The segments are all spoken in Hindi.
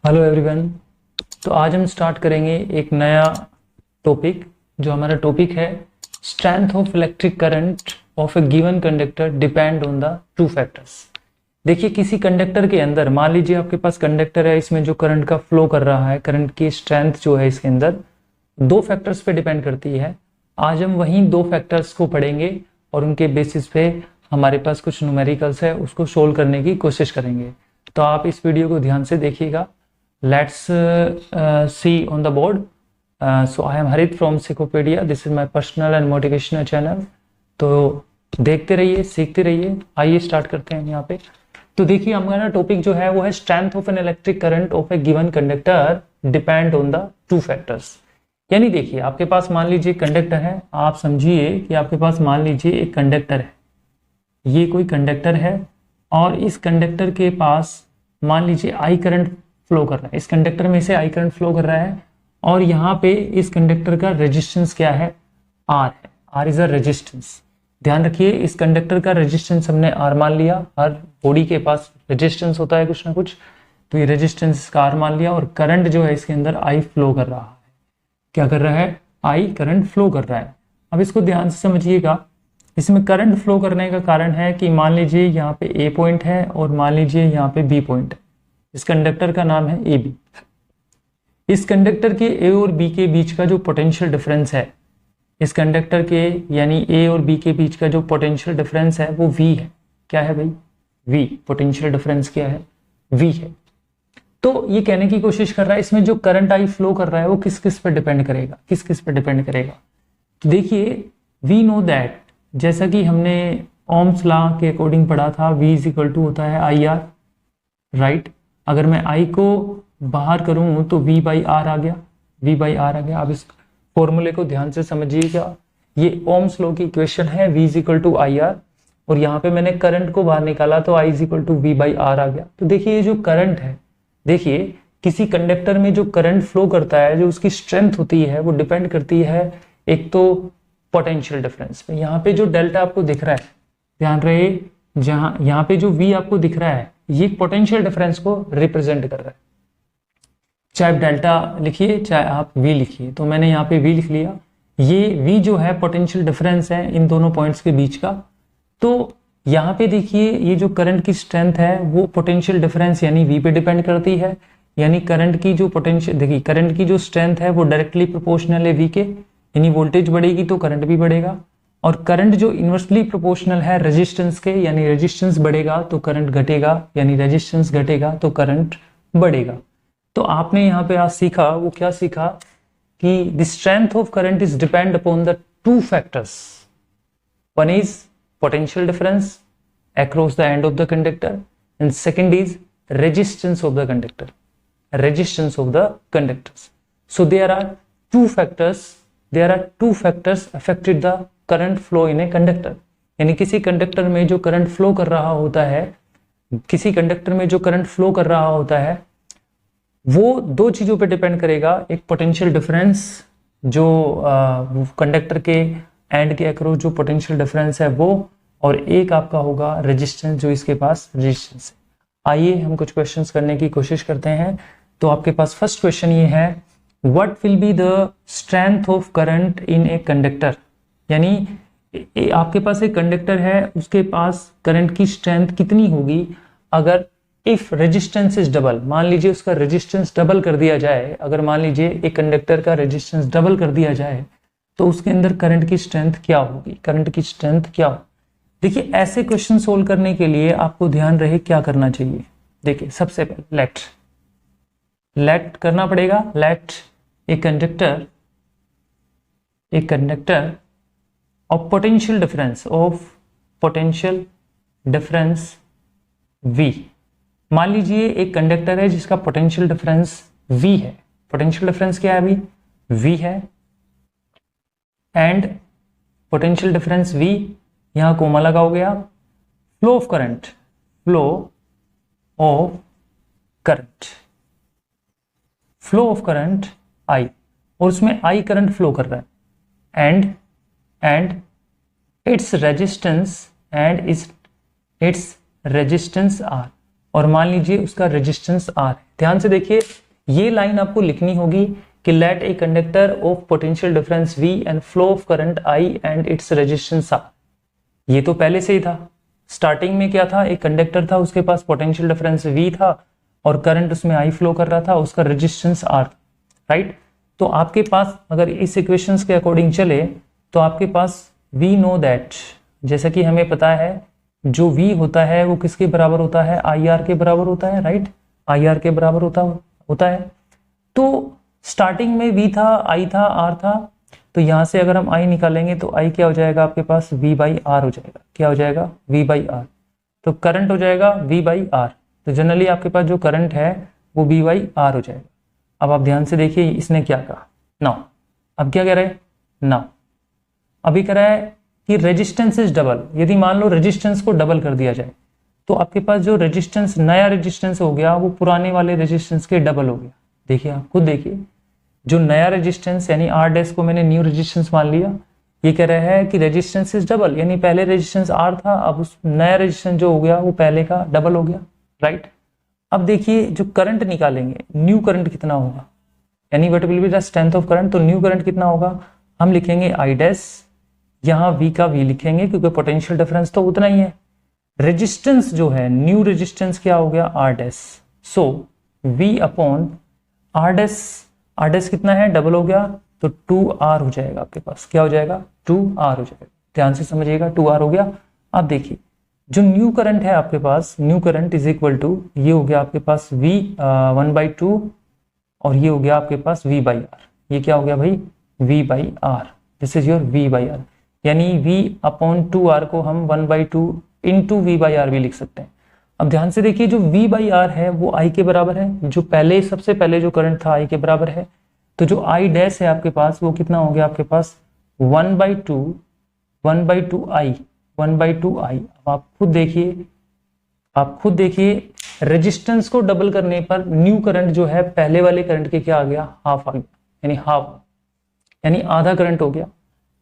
Hello everyone. तो आज हम स्टार्ट करेंगे एक नया टॉपिक। जो हमारा टॉपिक है strength of electric current of A given conductor depend on the two factors. देखिए, किसी कंडक्टर के अंदर मान लीजिए आपके पास कंडक्टर है, इसमें जो करंट का फ्लो कर रहा है, करंट की स्ट्रेंथ जो है इसके अंदर दो फैक्टर्स पे डिपेंड करती है। आज हम वहीं दो फैक्टर्स को पढ़ेंगे और उनके बेसिस पे हमारे पास कुछ न्यूमेरिकल्स है, उसको सोल्व करने की कोशिश करेंगे। तो आप इस वीडियो को ध्यान से देखिएगा। Let's see on the board. So I am Harit from Secopedia. This is my personal and motivational channel. तो देखते रहिए, सीखते रहिए। आइए स्टार्ट करते हैं यहाँ पे। तो देखिए, हमारा टॉपिक जो है वो है strength of an electric current of A given conductor depend on the two factors. यानी देखिए, आपके पास मान लीजिए कंडक्टर है। आप समझिए कि आपके पास मान लीजिए एक कंडक्टर है, ये कोई कंडक्टर है और इस कंडक्टर के पास मान लीजिए आई करंट फ्लो कर रहा है। इस कंडक्टर में से आई करंट फ्लो कर रहा है और यहाँ पे इस कंडक्टर का रेजिस्टेंस क्या है? आर है। R is a resistance. ध्यान रखिए, इस कंडक्टर का रेजिस्टेंस हमने आर मान लिया। हर बॉडी के पास रेजिस्टेंस होता है कुछ ना कुछ, तो ये रेजिस्टेंस का आर मान लिया और करंट जो है इसके अंदर आई फ्लो कर रहा है। क्या कर रहा है? आई करंट फ्लो कर रहा है। अब इसको ध्यान से समझिएगा। इसमें करंट फ्लो करने का कारण है कि मान लीजिए यहाँ पे ए पॉइंट है और मान लीजिए यहाँ पे बी पॉइंट है। इस कंडक्टर का नाम है ए बी। इस कंडक्टर के ए और बी के बीच का जो पोटेंशियल डिफरेंस है, इस कंडक्टर के यानी ए और बी के बीच का जो पोटेंशियल डिफरेंस है वो वी है। क्या है भाई? वी। पोटेंशियल डिफरेंस क्या है? वी है। तो ये कहने की कोशिश कर रहा है इसमें जो करंट आई फ्लो कर रहा है वो किस किस पर डिपेंड करेगा, किस किस पर डिपेंड करेगा। तो देखिए, वी नो दैट, जैसा कि हमने ओम्स लॉ के अकॉर्डिंग पढ़ा था, वी इज इक्वल टू होता है आई आर, राइट। अगर मैं I को बाहर करूं तो V बाई आर आ गया, V बाई आर आ गया। अब इस फॉर्मूले को ध्यान से समझिएगा। ये ओम्स लॉ की इक्वेशन है, V is equal to I R, और यहाँ पे मैंने करंट को बाहर निकाला तो I is equal to V by R आ गया। तो देखिए, ये जो करंट है, देखिए किसी कंडक्टर में जो करंट फ्लो करता है, जो उसकी स्ट्रेंथ होती है वो डिपेंड करती है एक तो पोटेंशियल डिफरेंस पे। यहाँ पे जो डेल्टा आपको दिख रहा है, ध्यान रहे, जहाँ यहाँ पे जो V आपको दिख रहा है ये पोटेंशियल डिफरेंस को रिप्रेजेंट कर रहा है। चाहे आप डेल्टा लिखिए चाहे आप V लिखिए, तो मैंने यहाँ पे V लिख लिया। ये V जो है पोटेंशियल डिफरेंस है इन दोनों पॉइंट्स के बीच का। तो यहाँ पे देखिए, ये जो करंट की स्ट्रेंथ है वो पोटेंशियल डिफरेंस यानी V पे डिपेंड करती है। यानी करंट की जो पोटेंशियल, देखिए करंट की जो स्ट्रेंथ है वो डायरेक्टली प्रोपोर्शनल है V के, यानी वोल्टेज बढ़ेगी तो करंट भी बढ़ेगा। और करंट जो इन्वर्सली प्रोपोर्शनल है रेजिस्टेंस के, यानी रेजिस्टेंस बढ़ेगा तो करंट घटेगा, यानी रेजिस्टेंस घटेगा तो करंट बढ़ेगा। तो आपने यहाँ पे आज सीखा, वो क्या सीखा कि the strength of current is depend upon the two factors. One is potential difference across the end of the conductor and second is resistance of the conductor, resistance of the conductors. So there are two factors affected the current flow in a conductor. यानी किसी कंडक्टर में जो करंट फ्लो कर रहा होता है, किसी कंडक्टर में जो करंट फ्लो कर रहा होता है वो दो चीजों पे डिपेंड करेगा। एक पोटेंशियल डिफरेंस जो कंडक्टर के एंड के अक्रॉस जो पोटेंशियल डिफरेंस है वो, और एक आपका होगा रेजिस्टेंस, जो इसके पास रेजिस्टेंस है। आइए हम कुछ क्वेश्चंस करने की कोशिश करते हैं। तो आपके पास फर्स्ट क्वेश्चन ये है, what will be the strength of current in a conductor. यानी आपके पास एक कंडक्टर है, उसके पास करंट की स्ट्रेंथ कितनी होगी अगर इफ रेजिस्टेंस इज डबल। मान लीजिए उसका रेजिस्टेंस डबल कर दिया जाए। अगर मान लीजिए एक कंडक्टर का रेजिस्टेंस डबल कर दिया जाए तो उसके अंदर करंट की स्ट्रेंथ क्या होगी, करंट की स्ट्रेंथ क्या हो। देखिए, ऐसे क्वेश्चन सोल्व करने के लिए आपको ध्यान रहे क्या करना चाहिए। देखिए, सबसे पहले लेट करना पड़ेगा। Let a conductor of potential difference V। मान लीजिए एक कंडक्टर है जिसका पोटेंशियल डिफरेंस V है। पोटेंशियल डिफरेंस क्या है अभी? V है। एंड पोटेंशियल डिफरेंस V, यहां कोमा लगा हो गया। फ्लो ऑफ करंट I, और उसमें I करंट फ्लो कर रहा है। एंड इट्स रेजिस्टेंस R, और मान लीजिए उसका रेजिस्टेंस R है। ध्यान से देखिए, ये लाइन आपको लिखनी होगी कि let a conductor of potential difference V and flow of current I and its resistance R। ये तो पहले से ही था, स्टार्टिंग में क्या था, एक कंडक्टर था, उसके पास पोटेंशियल डिफरेंस V था और करंट उसमें I फ्लो कर रहा था, उसका रेजिस्टेंस R, राइट। तो आपके पास अगर इस इक्वेशंस के अकॉर्डिंग चले तो आपके पास वी नो दैट, जैसा कि हमें पता है जो V होता है वो किसके बराबर होता है, IR के बराबर होता है, राइट, IR के बराबर होता है। तो स्टार्टिंग में V था, I था, R था, तो यहां से अगर हम I निकालेंगे तो I क्या हो जाएगा आपके पास, V बाई R हो जाएगा। क्या हो जाएगा, V बाई R। तो करंट हो जाएगा V बाई R। तो जनरली आपके पास जो करंट है वो V बाई R हो जाएगा। अब आप ध्यान से देखिए इसने क्या कहा, नाउ अब क्या कह रहे हैं, नाउ अभी कह रहा है कि रेजिस्टेंस इज डबल। यदि मान लो रेजिस्टेंस को डबल कर दिया जाए तो आपके पास जो रेजिस्टेंस, नया रेजिस्टेंस हो गया वो पुराने वाले रेजिस्टेंस के डबल हो गया। देखिए आप खुद देखिए, जो नया रेजिस्टेंस यानी R डैश को मैंने न्यू रेजिस्टेंस मान लिया, ये कह रहा है कि रेजिस्टेंस इज डबल, यानी पहले रेजिस्टेंस R था, अब उस नया रेजिस्टेंस जो हो गया वो पहले का डबल हो गया, राइट। अब देखिए जो करंट निकालेंगे, न्यू करंट कितना होगा, यानी what will be the strength of current. तो न्यू करंट कितना होगा, हम लिखेंगे I डैश, यहाँ V का V लिखेंगे क्योंकि पोटेंशियल डिफरेंस तो उतना ही है। रेजिस्टेंस जो है, न्यू रेजिस्टेंस क्या हो गया, R डैश। सो V अपॉन R डैश कितना है, डबल हो गया, तो 2R हो जाएगा आपके पास। क्या हो जाएगा, 2R हो जाएगा। ध्यान से समझिएगा, 2R हो गया। अब देखिए जो न्यू करंट है आपके पास, new current is equal to, ये हो गया आपके पास V 1/2 और ये हो गया आपके पास V बाई R। ये क्या हो गया भाई, V by R। This is your V by R, यानी V अपॉन 2R को हम 1/2 इंटू V बाई R भी लिख सकते हैं। अब ध्यान से देखिए जो V बाई R है वो I के बराबर है, जो पहले सबसे पहले जो करंट था I के बराबर है। तो जो I डैश है आपके पास वो कितना हो गया आपके पास, 1/2 I। अब आप खुद देखिए रेजिस्टेंस को डबल करने पर न्यू करंट जो है पहले वाले करंट के क्या आ गया, हाफ आ गया, यानी हाफ, यानी आधा करंट हो गया,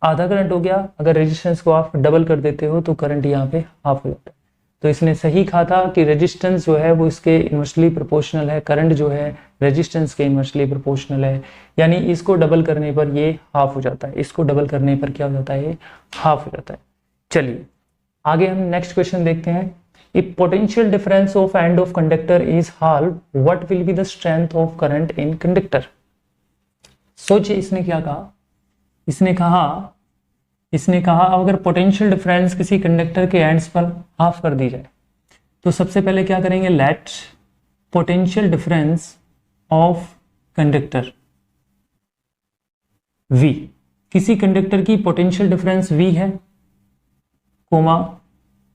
आधा करंट हो गया। अगर रेजिस्टेंस को आप डबल कर देते हो तो करंट यहाँ पे हाफ हो जाता है। तो इसने सही कहा था कि रेजिस्टेंस जो है वो इसके इन्वर्सली प्रोपोर्शनल है, करंट जो है रेजिस्टेंस के इन्वर्सली प्रोपोर्शनल है, यानी इसको डबल करने पर ये हाफ हो जाता है, इसको डबल करने पर क्या हो जाता है, ये हाफ हो जाता है। चलिए आगे हम नेक्स्ट क्वेश्चन देखते हैं। If potential difference of end of conductor is halve, what will be the strength of current in conductor. सोचिए इसने क्या कहा, इसने कहा अगर पोटेंशियल डिफरेंस किसी कंडक्टर के एंड्स पर हाफ कर दी जाए तो सबसे पहले क्या करेंगे, let potential difference of conductor V, किसी कंडक्टर की पोटेंशियल डिफरेंस V है, कोमा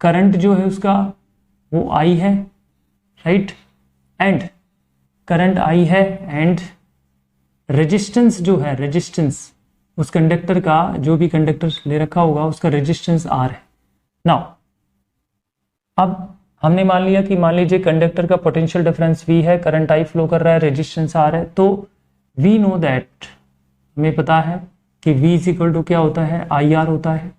करंट जो है उसका वो I है, राइट, एंड करंट I है, एंड रेजिस्टेंस जो है, रेजिस्टेंस उस कंडक्टर का, जो भी कंडक्टर ले रखा होगा उसका रेजिस्टेंस R है। नाउ अब हमने मान लिया कि मान लीजिए कंडक्टर का पोटेंशियल डिफरेंस V है, करंट I फ्लो कर रहा है, रेजिस्टेंस R है, तो वी नो दैट, हमें पता है कि V इज इक्वल टू क्या होता है, IR होता है।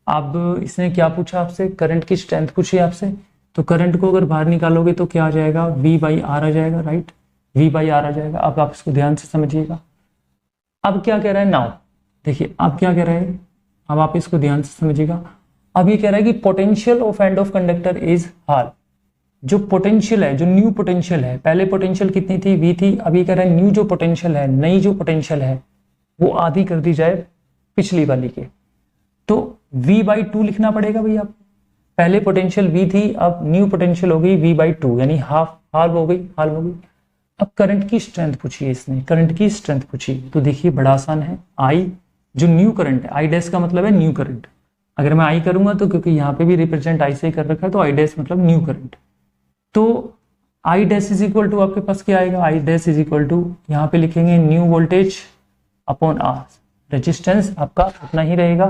अब इसने क्या पूछा आपसे, करंट की स्ट्रेंथ पूछी आपसे, तो करंट को अगर बाहर निकालोगे तो क्या आ जाएगा, V बाई R आ जाएगा, राइट, V बाई R आ जाएगा। अब आप इसको ध्यान से समझिएगा। अब क्या कह रहा है, नाउ देखिए अब क्या कह रहा है, अब आप इसको ध्यान से समझिएगा। अब ये कह रहा है कि potential of end of conductor is halve. जो पोटेंशियल है, जो न्यू पोटेंशियल है, पहले पोटेंशियल कितनी थी, V थी, अब ये कह रहा है न्यू जो पोटेंशियल है, नई जो पोटेंशियल है वो आधी कर दी जाए पिछली वाली के, तो V/2 लिखना पड़ेगा भैया आपको। पहले पोटेंशियल V थी, अब न्यू पोटेंशियल हो गई V/2, यानी हाफ हो गई। अब करंट की स्ट्रेंथ पूछी है इसने, करंट की स्ट्रेंथ पूछी, तो देखिए बड़ा आसान है, I जो न्यू करंट है, I डैश का मतलब है न्यू करंट। अगर मैं I करूंगा तो क्योंकि यहाँ पे भी रिप्रेजेंट I से कर रखा है, तो I डैश मतलब न्यू करंट। तो I dash is equal to आपके पास क्या आएगा, I dash is equal to यहाँ पे लिखेंगे new voltage upon R, resistance आपका उतना ही रहेगा।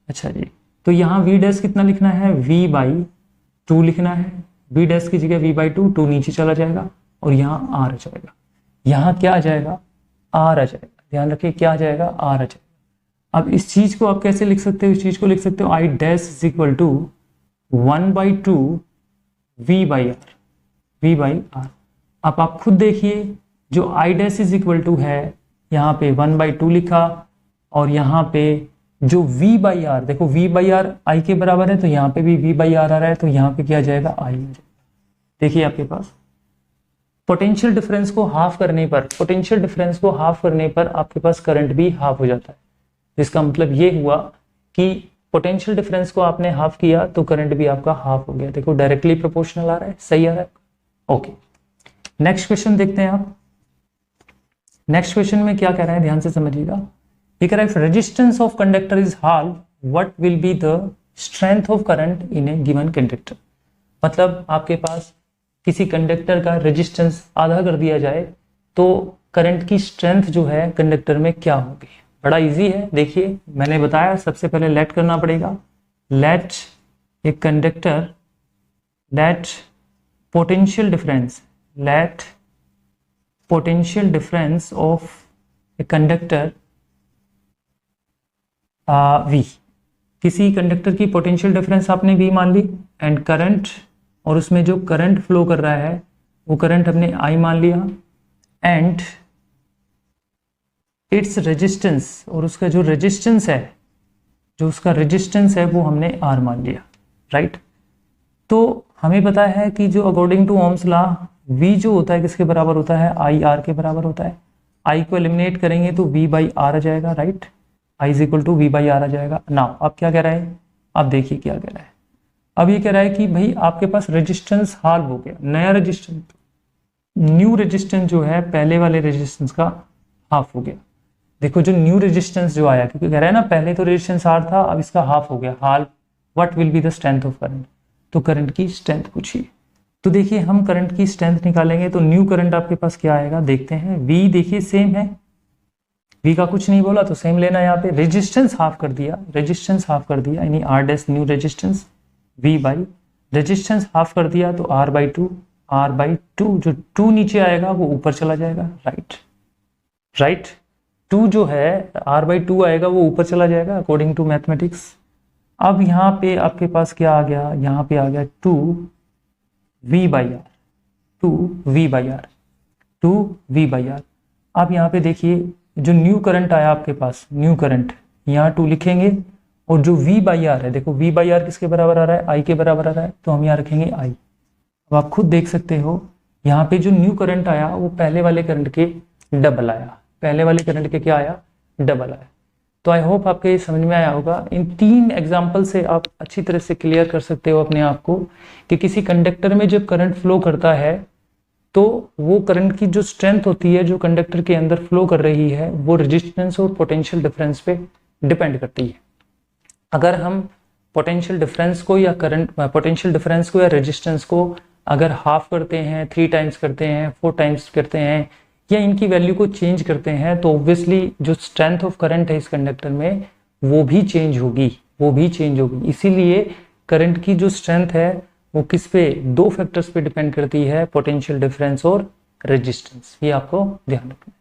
अच्छा जी, तो यहाँ V डैश कितना लिखना है, V/2 लिखना है, V डैश की जगह V/2, 2 नीचे चला जाएगा और यहाँ R आ जाएगा। यहाँ क्या आ जाएगा, R आ जाएगा, ध्यान रखिए क्या आ जाएगा, R आ जाएगा। अब इस चीज को आप कैसे लिख सकते हो, इस चीज को लिख सकते हो I dash is equal to 1/2 V/R। V by R. अब आप खुद देखिए, जो I dash is equal to है यहाँ पे 1/2 लिखा, और यहाँ पे जो V बाई आर, देखो V बाई आर I के बराबर है, तो यहाँ पे भी V बाई आर आ रहा है, तो यहाँ पे क्या जाएगा, I आ जाएगा। देखिए आपके पास पोटेंशियल डिफरेंस को हाफ करने पर आपके पास करंट भी हाफ हो जाता है। इसका मतलब ये हुआ कि पोटेंशियल डिफरेंस को आपने हाफ किया तो करंट भी आपका हाफ हो गया। देखो डायरेक्टली प्रोपोर्शनल आ रहा है, सही आ रहा है। ओके, नेक्स्ट क्वेश्चन देखते हैं आप। नेक्स्ट क्वेश्चन में क्या कह रहा है, ध्यान से समझिएगा। ये कह रहा है resistance of conductor is halve, what will be the strength of current in a given conductor. मतलब आपके पास किसी कंडक्टर का रेजिस्टेंस आधा कर दिया जाए तो करंट की स्ट्रेंथ जो है कंडक्टर में क्या होगी। बड़ा इजी है, देखिए मैंने बताया, सबसे पहले लेट करना पड़ेगा। Let a conductor, let potential difference of a conductor V। किसी कंडक्टर की पोटेंशियल डिफरेंस आपने V मान ली, एंड करंट, और उसमें जो करंट फ्लो कर रहा है वो करंट हमने I मान लिया, एंड इट्स रेजिस्टेंस, और उसका जो रेजिस्टेंस है, वो हमने R मान लिया, राइट। तो हमें पता है कि जो according to Ohm's law V जो होता है किसके बराबर होता है, I R के बराबर होता है। I को एलिमिनेट करेंगे तो V बाई आर आ जाएगा, right. I is equal to V by R आ जाएगा। नाउ अब क्या कह रहा है, अब देखिए क्या कह रहा है। अब ये कह रहा है कि भाई आपके पास रेजिस्टेंस हाल्व हो गया, नया रेजिस्टेंस, न्यू रेजिस्टेंस जो है पहले वाले रेजिस्टेंस का हाफ हो गया। देखो जो न्यू रेजिस्टेंस जो आया, क्योंकि कह रहा है ना पहले तो रेजिस्टेंस R था, अब इसका हाफ हो गया, halve, what will be the strength of current. तो करंट की स्ट्रेंथ पूछिए। तो देखिए हम करंट की स्ट्रेंथ निकालेंगे तो न्यू करंट आपके पास क्या आएगा, देखते हैं। V देखिए सेम है, V का कुछ नहीं बोला तो सेम लेना। यहाँ पे रेजिस्टेंस हाफ कर दिया, यानी R dash new resistance V by resistance half कर दिया तो R बाई टू, जो 2 नीचे आएगा वो ऊपर चला जाएगा, राइट। 2 जो है R बाई 2 आएगा वो ऊपर चला जाएगा अकॉर्डिंग टू मैथमेटिक्स। अब यहाँ पे आपके पास क्या आ गया, यहाँ पे आ गया 2V बाई आर। अब यहाँ पे देखिए जो न्यू करंट आया आपके पास, न्यू करंट यहाँ 2 लिखेंगे, और जो V बाई आर है, देखो V बाई आर किसके बराबर आ रहा है, I के बराबर आ रहा है, तो हम यहाँ रखेंगे I। अब आप खुद देख सकते हो यहाँ पे जो न्यू करंट आया वो पहले वाले करंट के डबल आया, डबल आया। तो आई होप आपके ये समझ में आया होगा। इन 3 एग्जाम्पल से आप अच्छी तरह से क्लियर कर सकते हो अपने आप को कि किसी कंडक्टर में जब करंट फ्लो करता है तो वो करंट की जो स्ट्रेंथ होती है जो कंडक्टर के अंदर फ्लो कर रही है वो रेजिस्टेंस और पोटेंशियल डिफरेंस पे डिपेंड करती है। अगर हम पोटेंशियल डिफरेंस को या रेजिस्टेंस को अगर हाफ करते हैं, 3 टाइम्स करते हैं, 4 टाइम्स करते हैं, या इनकी वैल्यू को चेंज करते हैं, तो ऑब्वियसली जो स्ट्रेंथ ऑफ करंट है इस कंडक्टर में वो भी चेंज होगी। इसीलिए करंट की जो स्ट्रेंथ है वो किस पे, 2 फैक्टर्स पे डिपेंड करती है, पोटेंशियल डिफरेंस और रेजिस्टेंस। ये आपको ध्यान रखना है।